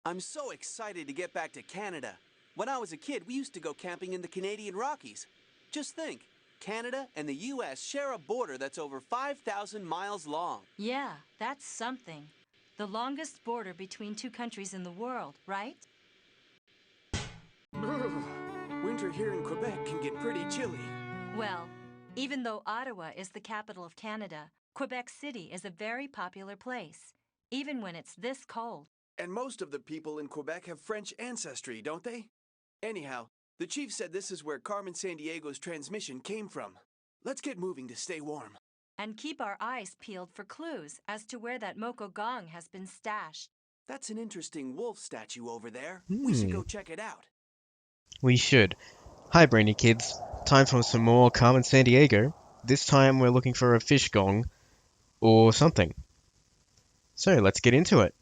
I'm so excited to get back to Canada. When I was a kid, we used to go camping in the Canadian Rockies. Just think, Canada and the U.S. share a border that's over 5,000 miles long. Yeah, that's something. The longest border between two countries in the world, right? Winter here in Quebec can get pretty chilly. Well, even though Ottawa is the capital of Canada, Quebec City is a very popular place, even when it's this cold. And most of the people in Quebec have French ancestry, don't they? Anyhow, the chief said this is where Carmen Sandiego's transmission came from. Let's get moving to stay warm. And keep our eyes peeled for clues as to where that Moko Gong has been stashed. That's an interesting wolf statue over there. We should Hmm, go check it out. we should. Hi, brainy kids. Time for some more Carmen Sandiego. This time we're looking for a fish gong or something. So let's get into it.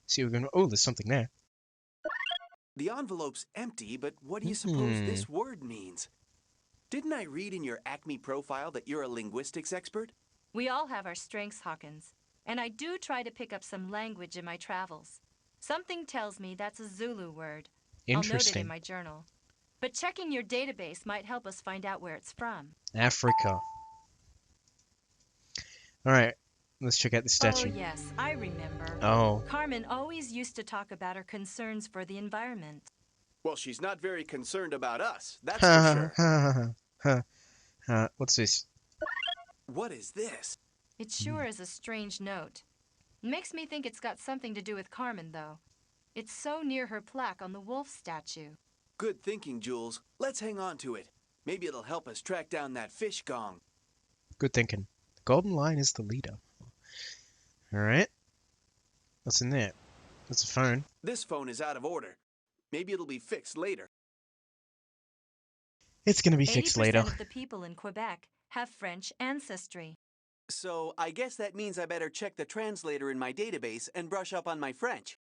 See, we're going. Oh, there's something there. The envelope's empty, but what do you suppose Hmm. this word means? Didn't I read in your Acme profile that you're a linguistics expert? We all have our strengths, Hawkins, and I do try to pick up some language in my travels. Something tells me that's a Zulu word. I'll note it in Interesting. my journal. But checking your database might help us find out where it's from. Africa. All right, let's check out the Oh, statue. yes, I remember. Oh. Carmen always used to talk about her concerns for the environment. Well, she's not very concerned about us, that's for Ha sure. ha ha ha ha. What's this? What is this? It sure is a strange note. Makes me think it's got something to do with Carmen, though. It's so near her plaque on the wolf statue. Good thinking, Jules. Let's hang on to it. Maybe it'll help us track down that fish gong. Good thinking. The golden line is the leader. All right. What's in there? That's a phone. This phone is out of order. Maybe it'll be fixed later. It's gonna be fixed later. 80% of the people in Quebec have French ancestry. So I guess that means I better check the translator in my database and brush up on my French.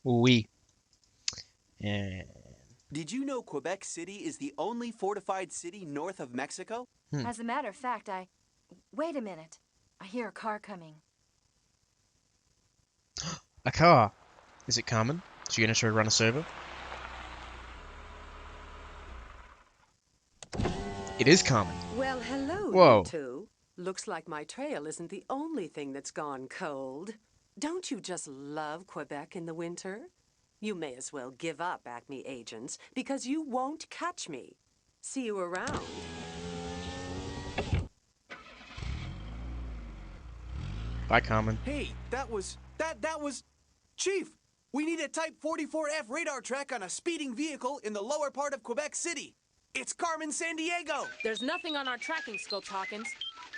Oui. And Did you know Quebec City is the only fortified city north of Mexico? As a matter of fact, Wait a minute. I hear a car coming. a car. Is it Carmen? Is she gonna try to run us over? It is Carmen. Well, hello, Whoa. you two. Looks like my trail isn't the only thing that's gone cold. Don't you just love Quebec in the winter? You may as well give up, Acme agents, because you won't catch me. See you around. Bye, Carmen. Hey, that was... Chief! We need a Type 44F radar track on a speeding vehicle in the lower part of Quebec City. It's Carmen Sandiego! There's nothing on our tracking scopes, Hawkins.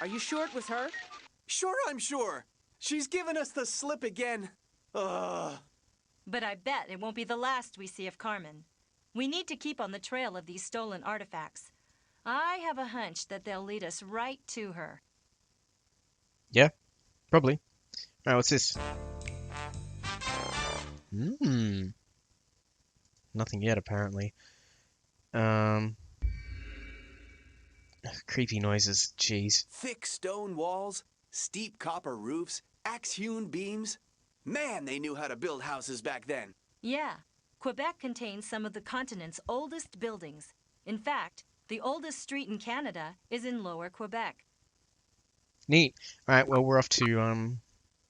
Are you sure it was her? Sure, I'm sure. She's given us the slip again. Ugh. But I bet it won't be the last we see of Carmen. We need to keep on the trail of these stolen artifacts. I have a hunch that they'll lead us right to her. Yeah, probably. All right, what's this? Nothing yet, apparently. Creepy noises. Jeez. Thick stone walls, steep copper roofs, axe-hewn beams. Man, they knew how to build houses back then. Yeah, Quebec contains some of the continent's oldest buildings. In fact, the oldest street in Canada is in Lower Quebec. Neat. All right, well, we're off to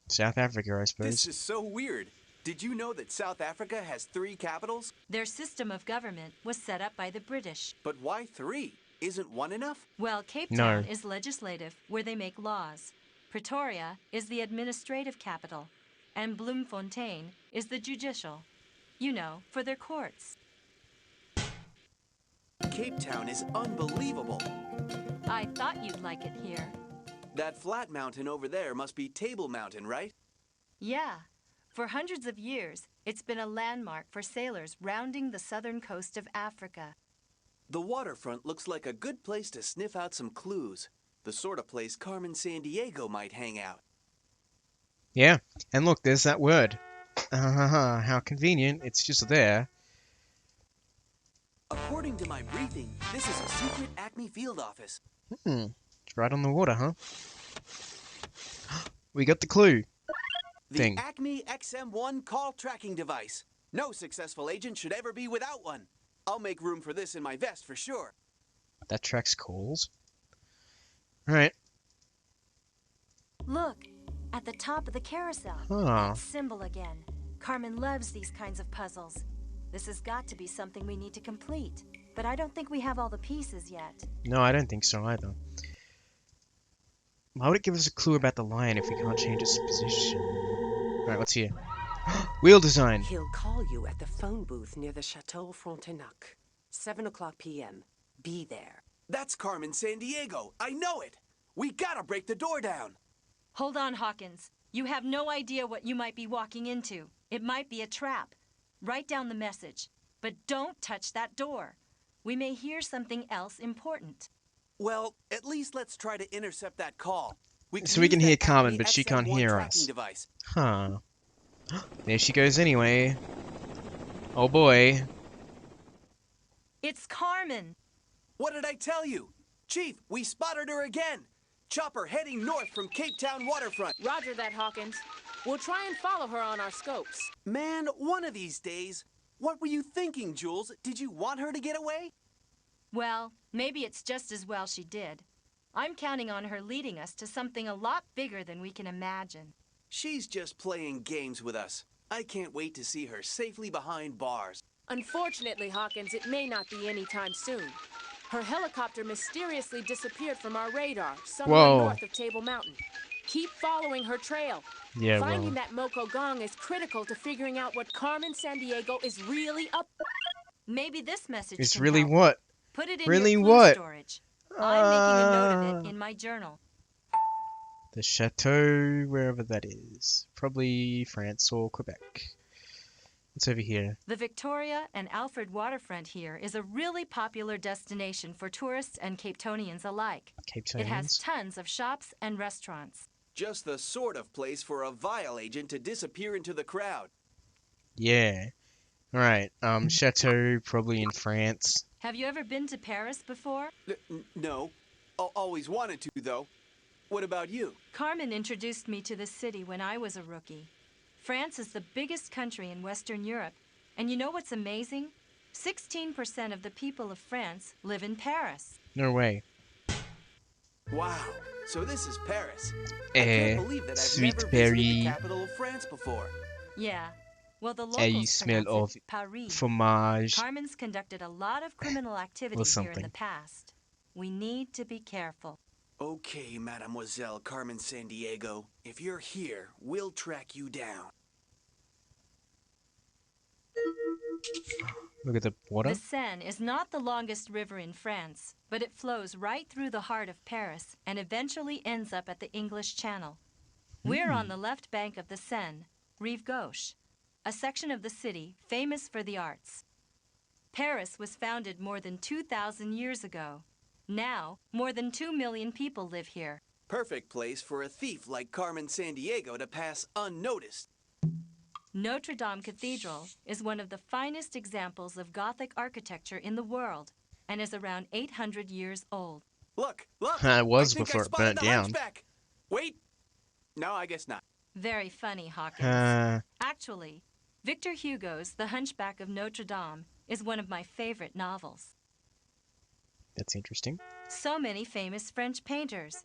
South Africa, I suppose. This is so weird. Did you know that South Africa has 3 capitals? Their system of government was set up by the British. But why 3? Isn't 1 enough? Well, Cape No. Town is legislative, where they make laws. Pretoria is the administrative capital. And Bloemfontein is the judicial. You know, for their courts. Cape Town is unbelievable. I thought you'd like it here. That flat mountain over there must be Table Mountain, right? Yeah. For hundreds of years, it's been a landmark for sailors rounding the southern coast of Africa. The waterfront looks like a good place to sniff out some clues. The sort of place Carmen Sandiego might hang out. Yeah, and look, there's that word. How convenient. It's just there. According to my briefing, this is a secret Acme field office. It's right on the water, huh? we got the clue The thing. Acme XM1 call tracking device. No successful agent should ever be without one. I'll make room for this in my vest for sure. That tracks calls. Alright. Look, at the top of the carousel. Huh. That symbol again. Carmen loves these kinds of puzzles. This has got to be something we need to complete. But I don't think we have all the pieces yet. No, I don't think so either. Why would it give us a clue about the lion if we can't change its position? Alright, what's here? Wheel design! He'll call you at the phone booth near the Chateau Frontenac. 7 o'clock p.m. Be there. That's Carmen Sandiego. I know it. We gotta break the door down. Hold on, Hawkins. You have no idea what you might be walking into. It might be a trap. Write down the message. But don't touch that door. We may hear something else important. Well, at least let's try to intercept that call. So we can use hear that Carmen, Acme but she can't XM1 hear tracking us. Device. Huh. There she goes anyway. Oh boy. It's Carmen! What did I tell you? Chief, we spotted her again. Chopper heading north from Cape Town waterfront. Roger that, Hawkins. We'll try and follow her on our scopes. Man, one of these days. What were you thinking, Jules? Did you want her to get away? Well, maybe it's just as well she did. I'm counting on her leading us to something a lot bigger than we can imagine. She's just playing games with us. I can't wait to see her safely behind bars. Unfortunately, Hawkins, it may not be anytime soon. Her helicopter mysteriously disappeared from our radar somewhere Whoa. north of Table Mountain. Keep following her trail. Yeah, Finding well. that Moco Gong is critical to figuring out what Carmen Sandiego is really up. Maybe this message It's can really help. what? Put it in Really your clue what? storage. I'm making a note of it in my journal. The chateau, wherever that is. Probably France or Quebec. What's over here? The Victoria and Alfred waterfront here is a really popular destination for tourists and Cape Townians alike. Cape It has Townians. tons of shops and restaurants. Just the sort of place for a vile agent to disappear into the crowd. Yeah. Alright, chateau, probably in France. Have you ever been to Paris before? No. Always wanted to, though. What about you? Carmen introduced me to the city when I was a rookie. France is the biggest country in Western Europe. And you know what's amazing? 16% of the people of France live in Paris. No way. Wow. So this is Paris. I Eh, can't believe that I've sweet never visited berry. the capital of France before. Yeah. Well, the You locals smell pronounce of it Paris. fromage. Carmen's conducted a lot of criminal activity here in the something. past. We need to be careful. Okay, Mademoiselle Carmen Sandiego. If you're here, we'll track you down. Look at the water. The Seine is not the longest river in France, but it flows right through the heart of Paris and eventually ends up at the English Channel. We're on the left bank of the Seine, Rive Gauche, a section of the city famous for the arts. Paris was founded more than 2,000 years ago. Now, more than 2 million people live here. Perfect place for a thief like Carmen Sandiego to pass unnoticed. Notre Dame Cathedral is one of the finest examples of Gothic architecture in the world and is around 800 years old. Look, look! It was I think before I it spotted burnt the down. hunchback. Wait! No, I guess not. Very funny, Hawkins. Actually, Victor Hugo's The Hunchback of Notre Dame is one of my favorite novels. That's interesting. So many famous French painters.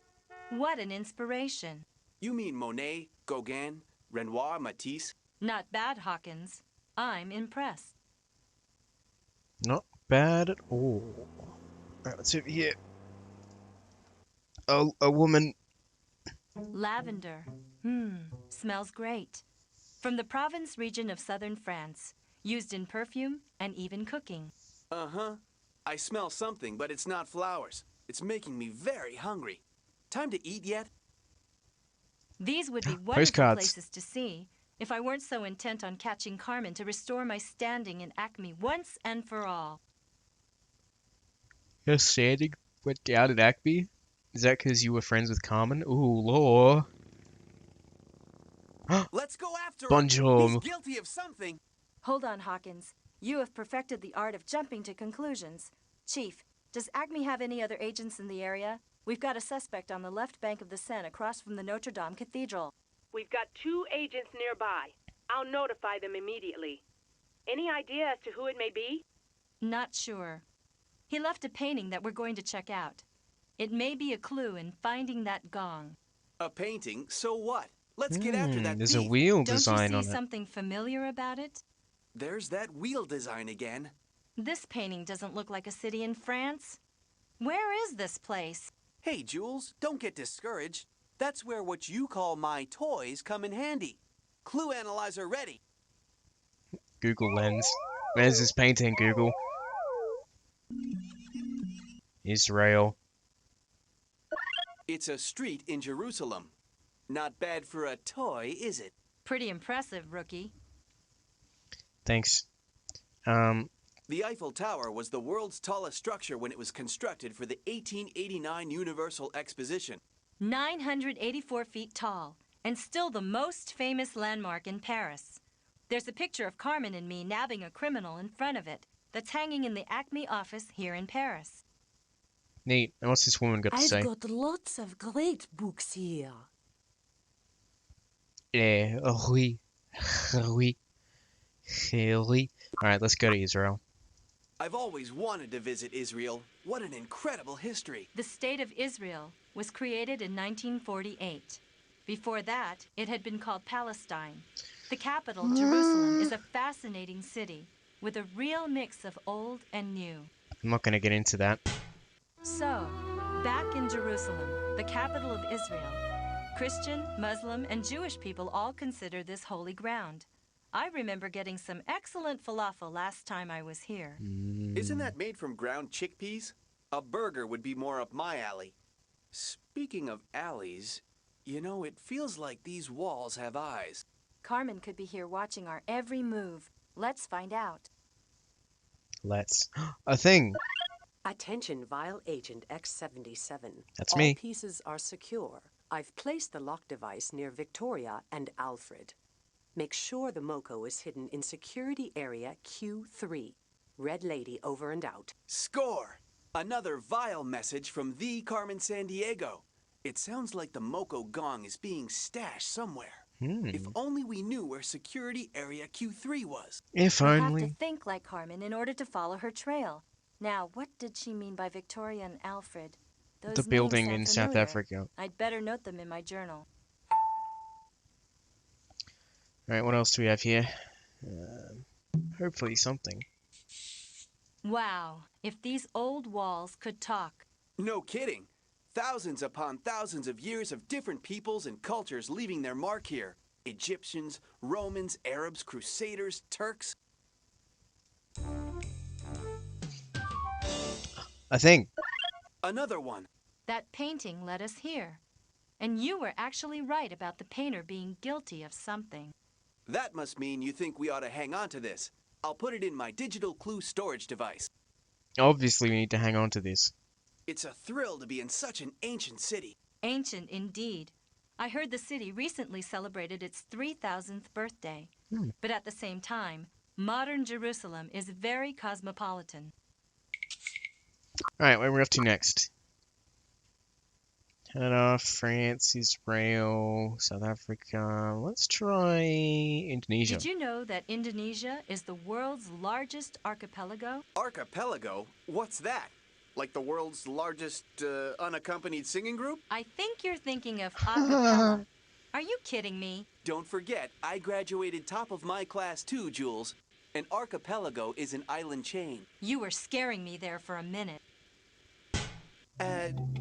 What an inspiration. You mean Monet, Gauguin, Renoir, Matisse? Not bad, Hawkins. I'm impressed. Not bad at all. Alright, what's over here? Oh, a woman. Lavender. Smells great. From the Provence region of southern France, used in perfume and even cooking. Uh-huh. I smell something, but it's not flowers. It's making me very hungry. Time to eat yet? These would be wonderful Postcards. places to see if I weren't so intent on catching Carmen to restore my standing in Acme once and for all. Your standing went down in Acme? Is that because you were friends with Carmen? Ooh, lore. Let's go after him! Bonjour. He's guilty of something! Hold on, Hawkins. You have perfected the art of jumping to conclusions. Chief, does Acme have any other agents in the area? We've got a suspect on the left bank of the Seine across from the Notre Dame Cathedral. We've got 2 agents nearby. I'll notify them immediately. Any idea as to who it may be? Not sure. He left a painting that we're going to check out. It may be a clue in finding that gong. A painting? So what? Let's get after that There's a thief. wheel Don't you design see on it. something familiar about it? There's that wheel design again. This painting doesn't look like a city in France. Where is this place? Hey, Jules, don't get discouraged. That's where what you call my toys come in handy. Clue analyzer ready. Google Lens. Where's this painting, Google? Israel. It's a street in Jerusalem. Not bad for a toy, is it? Pretty impressive, rookie. Thanks. The Eiffel Tower was the world's tallest structure when it was constructed for the 1889 Universal Exposition. 984 feet tall, and still the most famous landmark in Paris. There's a picture of Carmen and me nabbing a criminal in front of it that's hanging in the Acme office here in Paris. Neat. And what's this woman got to say? I've got lots of great books here. Yeah, oui. Oui. Oui. Alright, let's go to Israel. I've always wanted to visit Israel. What an incredible history. The State of Israel was created in 1948. Before that, it had been called Palestine. The capital, Jerusalem, is a fascinating city with a real mix of old and new. I'm not going to get into that. So, back in Jerusalem, the capital of Israel, Christian, Muslim, and Jewish people all consider this holy ground. I remember getting some excellent falafel last time I was here. Isn't that made from ground chickpeas? A burger would be more up my alley. Speaking of alleys, you know, it feels like these walls have eyes. Carmen could be here watching our every move. Let's find out. Let's. A thing! Attention, Vile Agent X77. That's All me. pieces are secure. I've placed the lock device near Victoria and Alfred. Make sure the MoCo is hidden in security area Q3. Red Lady over and out. Score! Another vile message from the Carmen Sandiego. It sounds like the MoCo Gong is being stashed somewhere. If only we knew where security area Q3 was. If We have only. to think like Carmen in order to follow her trail. Now, what did she mean by Victoria and Alfred? Those The names building sound in South familiar. Africa. I'd better note them in my journal. Alright, what else do we have here? Hopefully something. Wow, if these old walls could talk. No kidding. Thousands upon thousands of years of different peoples and cultures leaving their mark here. Egyptians, Romans, Arabs, Crusaders, Turks. A thing! Another one. That painting led us here. And you were actually right about the painter being guilty of something. That must mean you think we ought to hang on to this. I'll put it in my digital clue storage device. Obviously we need to hang on to this. It's a thrill to be in such an ancient city. Ancient indeed. I heard the city recently celebrated its 3,000th birthday. But at the same time, modern Jerusalem is very cosmopolitan. Alright, where are we off to next? Canada, France, Israel, South Africa. Let's try Indonesia. Did you know that Indonesia is the world's largest archipelago? Archipelago? What's that? Like the world's largest unaccompanied singing group? I think you're thinking of acapella. Are you kidding me? Don't forget, I graduated top of my class too, Jules. An archipelago is an island chain. You were scaring me there for a minute.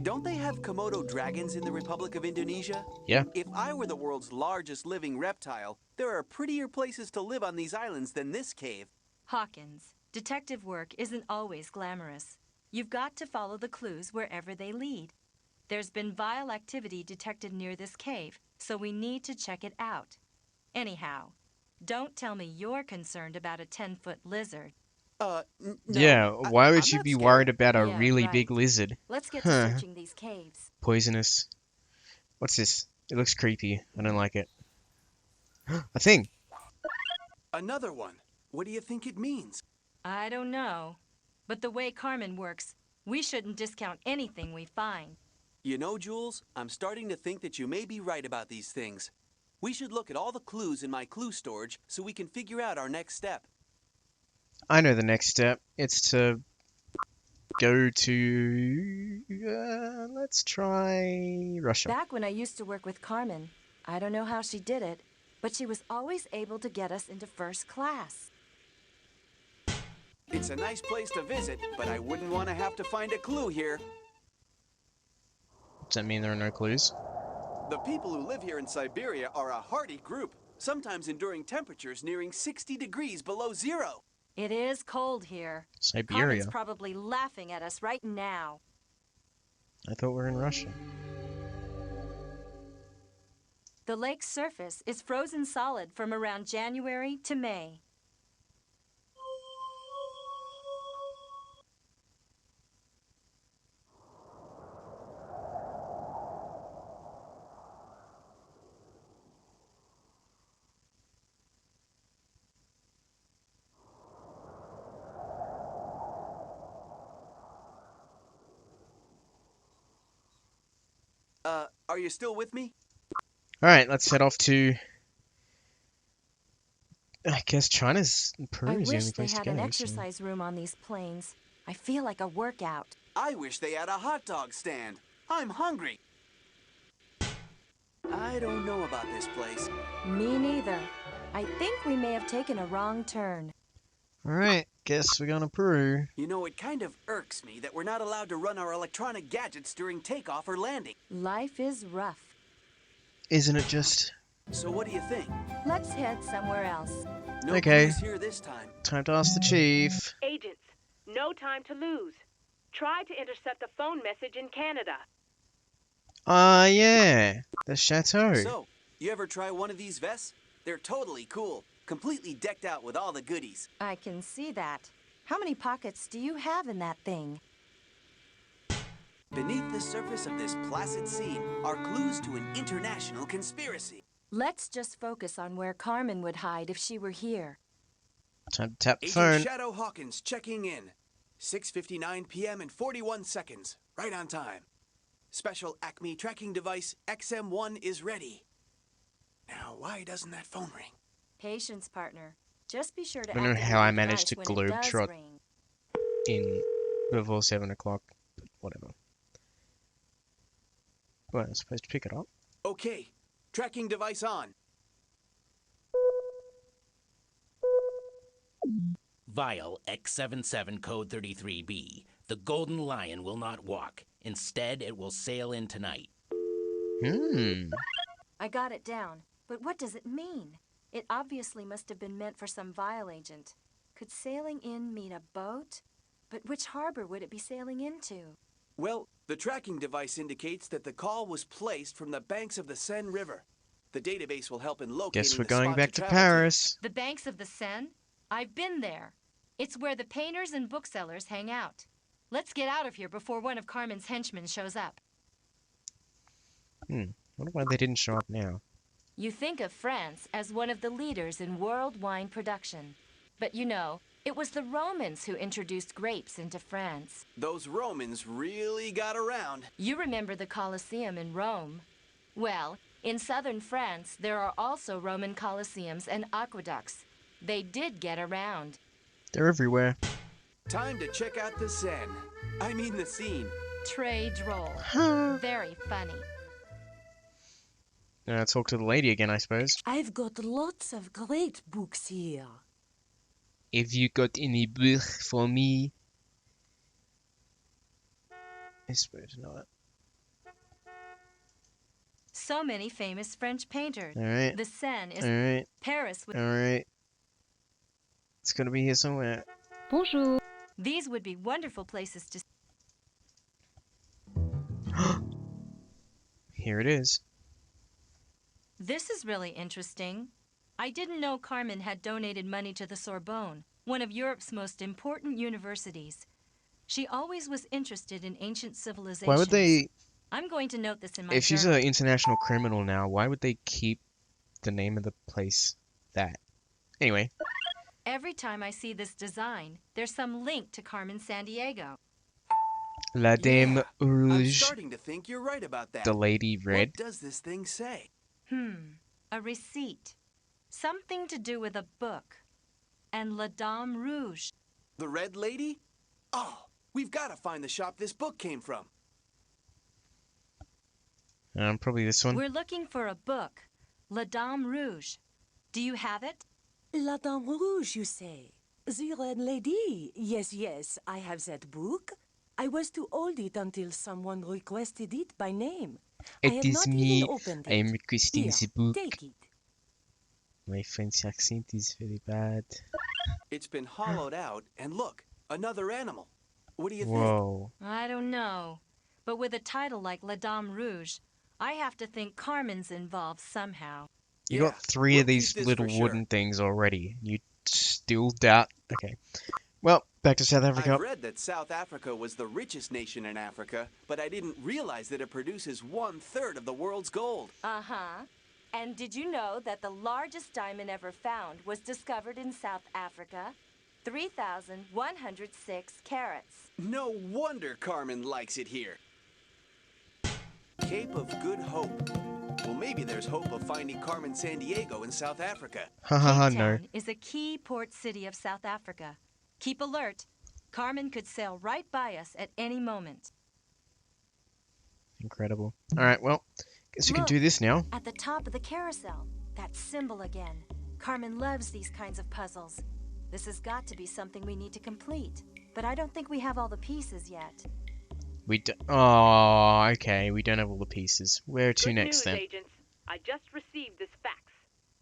Don't they have Komodo dragons in the Republic of Indonesia? Yeah. If I were the world's largest living reptile, there are prettier places to live on these islands than this cave. Hawkins, detective work isn't always glamorous. You've got to follow the clues wherever they lead. There's been vile activity detected near this cave, so we need to check it out. Anyhow, don't tell me you're concerned about a 10-foot lizard. No, Yeah, why I'm would you not be scared. worried about a Yeah, really right. big lizard? Let's get to searching these caves. Poisonous. What's this? It looks creepy. I don't like it. A thing! Another one. What do you think it means? I don't know. But the way Carmen works, we shouldn't discount anything we find. You know, Jules, I'm starting to think that you may be right about these things. We should look at all the clues in my clue storage so we can figure out our next step. I know the next step. It's to go to... let's try Russia. Back when I used to work with Carmen, I don't know how she did it, but she was always able to get us into first class. It's a nice place to visit, but I wouldn't want to have to find a clue here. Does that mean there are no clues? The people who live here in Siberia are a hardy group, sometimes enduring temperatures nearing 60 degrees below zero. It is cold here. Siberia? Carmen's probably laughing at us right now. I thought we were in Russia. The lake's surface is frozen solid from around January to May. Are you still with me? Alright, let's head off to... I guess China's... Peru I is the wish only they place to had go. an so- exercise room on these plains. I feel like a workout. I wish they had a hot dog stand. I'm hungry. I don't know about this place. Me neither. I think we may have taken a wrong turn. Alright, guess we're going to Peru. You know, it kind of irks me that we're not allowed to run our electronic gadgets during takeoff or landing. Life is rough. Isn't it just... So what do you think? Let's head somewhere else. No Okay. clues here this time. Time to ask the chief. Agents, no time to lose. Try to intercept a phone message in Canada. Yeah. The chateau. So, you ever try one of these vests? They're totally cool. Completely decked out with all the goodies. I can see that. How many pockets do you have in that thing? Beneath the surface of this placid scene are clues to an international conspiracy. Let's just focus on where Carmen would hide if she were here. Time to tap the Agent phone. Shadow Hawkins checking in. 6:59 p.m. and 41 seconds. Right on time. Special Acme tracking device XM1 is ready. Now, why doesn't that phone ring? Patience, partner. Just be sure to I don't know activate how I the managed to device when it does globetrot. ring. In before 7 o'clock. But whatever. Well, I'm supposed to pick it up. Okay, tracking device on. Vial X77 code 33B. The Golden Lion will not walk. Instead, it will sail in tonight. I got it down, but what does it mean? It obviously must have been meant for some Vial agent. Could sailing in mean a boat? But which harbor would it be sailing into? Well, the tracking device indicates that the call was placed from the banks of the Seine River. The database will help in locating Guess we're the going spot back to travel Paris. The banks of the Seine? I've been there. It's where the painters and booksellers hang out. Let's get out of here before one of Carmen's henchmen shows up. Wonder why they didn't show up now. You think of France as one of the leaders in world wine production. But you know, it was the Romans who introduced grapes into France. Those Romans really got around. You remember the Colosseum in Rome? Well, in southern France, there are also Roman colosseums and aqueducts. They did get around. They're everywhere. Time to check out the Seine. I mean the scene. Très drôle. Very funny. Talk to the lady again, I suppose. I've got lots of great books here. Have you got any book for me? I suppose not. So many famous French painters. Alright. The Seine is Alright. Paris. Alright. It's gonna be here somewhere. Bonjour. These would be wonderful places to... Here it is. This is really interesting. I didn't know Carmen had donated money to the Sorbonne, one of Europe's most important universities. She always was interested in ancient civilizations. Why would they... I'm going to note this in my If she's journal. an international criminal now, why would they keep the name of the place that? Anyway. Every time I see this design, there's some link to Carmen Sandiego. La Dame Yeah, I'm Rouge. starting to think you're right about that. The Lady Red. What does this thing say? A receipt. Something to do with a book. And La Dame Rouge. The Red Lady? Oh, we've got to find the shop this book came from. Probably this one. We're looking for a book. La Dame Rouge. Do you have it? La Dame Rouge, you say? The Red Lady. Yes, yes, I have that book. I was to hold it until someone requested it by name. I It have is not me. even opened I am it. requesting Here, the book. take it. My French accent is very bad. It's been hollowed out, and look, another animal. What do you think? Whoa. I don't know. But with a title like La Dame Rouge, I have to think Carmen's involved somehow. You Yeah, got 3 we'll of these keep this little for sure. wooden things already. You still doubt? Okay. Well, back to South Africa. I've read that South Africa was the richest nation in Africa, but I didn't realize that it produces 1/3 of the world's gold. Uh-huh. And did you know that the largest diamond ever found was discovered in South Africa? 3,106 carats. No wonder Carmen likes it here. Cape of Good Hope. Well, maybe there's hope of finding Carmen Sandiego in South Africa. Hahaha, Cape no. Town is a key port city of South Africa. Keep alert. Carmen could sail right by us at any moment. Incredible. Alright, well, guess we can do this now. At the top of the carousel, that symbol again. Carmen loves these kinds of puzzles. This has got to be something we need to complete. But I don't think we have all the pieces yet. Oh, okay. We don't have all the pieces. Where to Good next news, then? agents. I just received this fax.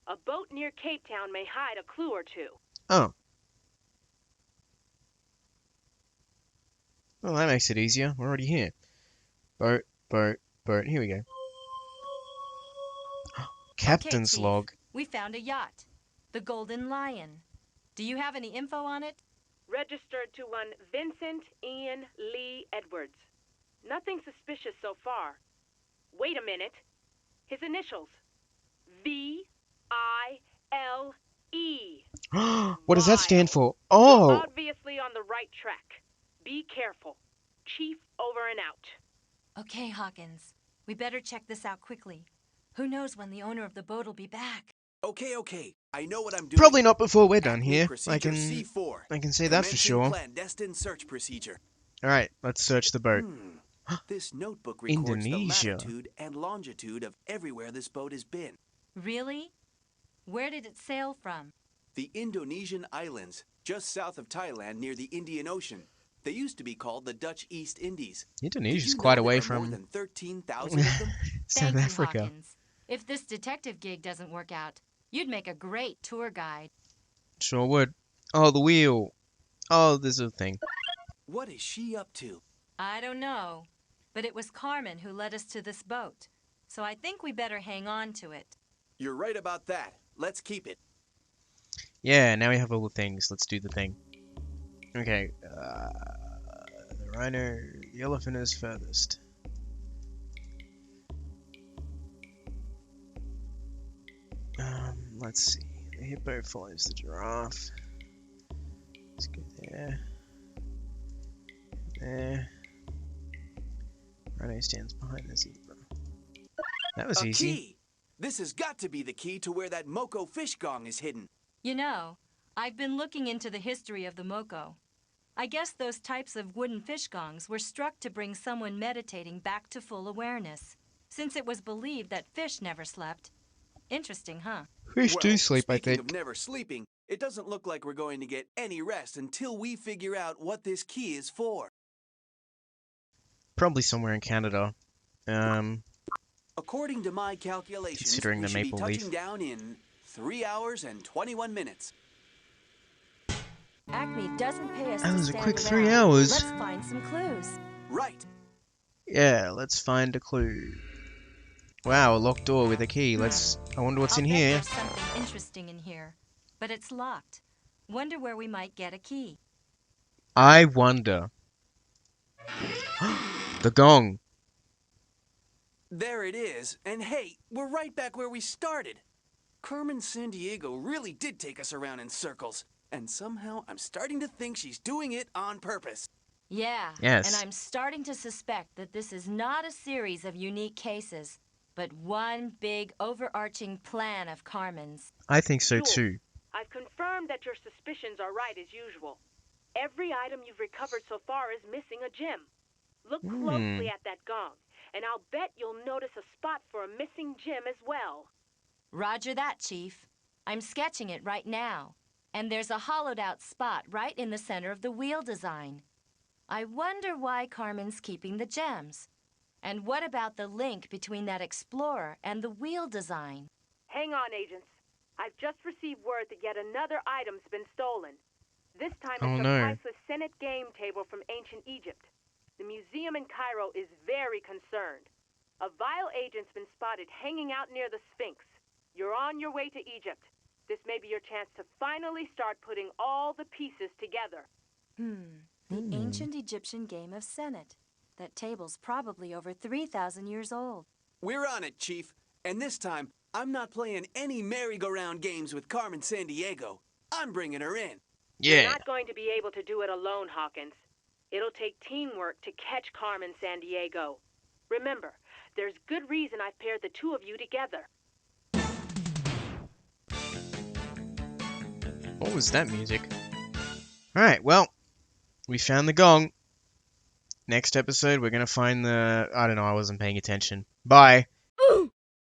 A boat near Cape Town may hide a clue or two. Oh. Well, that makes it easier. We're already here. Boat, boat, boat. Here we go. Captain's Okay, Chief. log. We found a yacht. The Golden Lion. Do you have any info on it? Registered to one Vincent Ian Lee Edwards. Nothing suspicious so far. Wait a minute. His initials. V-I-L-E. What does that stand Vile. for? You're Oh! obviously on the right track. Be careful. Chief over and out. Okay, Hawkins. We better check this out quickly. Who knows when the owner of the boat will be back? Okay. I know what I'm doing. Probably not before we're done Acme here. Procedure C4. I can say that for Commencing sure. Clandestine search procedure. Alright, let's search the boat. This notebook records Indonesia. the latitude and longitude of everywhere this boat has been. Really? Where did it sail from? The Indonesian islands, just south of Thailand near the Indian Ocean. They used to be called the Dutch East Indies. Indonesia's Did you quite know away there are more from than 13,000 of them? South Thank you, Africa. Hawkins. If this detective gig doesn't work out, you'd make a great tour guide. Sure would. Oh, the wheel. Oh, there's a thing. What is she up to? I don't know, but it was Carmen who led us to this boat, so I think we better hang on to it. You're right about that. Let's keep it. Yeah, now we have all the things. Let's do the thing. Okay. The rhino, the elephant is furthest. Let's see. The hippo follows the giraffe. Let's go there. There. Rhino stands behind the zebra. That was A easy. key! This has got to be the key to where that Moko fish gong is hidden. You know, I've been looking into the history of the Moko. I guess those types of wooden fish gongs were struck to bring someone meditating back to full awareness, since it was believed that fish never slept. Interesting, huh? Fish do sleep, I speaking think. of never sleeping, it doesn't look like we're going to get any rest until we figure out what this key is for. Probably somewhere in Canada. According to my calculations, Considering we the should be maple touching leaf. down in 3 hours and 21 minutes. Acme doesn't pay us That to was a stand quick around. 3 hours. Let's find some clues. Right. Yeah, let's find a clue. Wow, a locked door with a key. I wonder what's I'll in bet here. there's something interesting in here, but it's locked. Wonder where we might get a key. I wonder. The gong. There it is. And hey, we're right back where we started. Carmen Sandiego really did take us around in circles. And somehow I'm starting to think she's doing it on purpose. Yeah, Yes. and I'm starting to suspect that this is not a series of unique cases, but one big overarching plan of Carmen's. I think so Jules, too. I've confirmed that your suspicions are right as usual. Every item you've recovered so far is missing a gem. Look closely at that gong, and I'll bet you'll notice a spot for a missing gem as well. Roger that, Chief. I'm sketching it right now. And there's a hollowed-out spot right in the center of the wheel design. I wonder why Carmen's keeping the gems. And what about the link between that explorer and the wheel design? Hang on, agents. I've just received word that yet another item's been stolen. This time Oh, it's no. a priceless Senate game table from ancient Egypt. The museum in Cairo is very concerned. A vile agent's been spotted hanging out near the Sphinx. You're on your way to Egypt. This may be your chance to finally start putting all the pieces together. The ancient Egyptian game of Senate. That table's probably over 3,000 years old. We're on it, Chief. And this time, I'm not playing any merry-go-round games with Carmen Sandiego. I'm bringing her in. You're Yeah. not going to be able to do it alone, Hawkins. It'll take teamwork to catch Carmen Sandiego. Remember, there's good reason I've paired the two of you together. What was that music? Alright, well, we found the gong. Next episode, we're gonna find the... I don't know, I wasn't paying attention. Bye.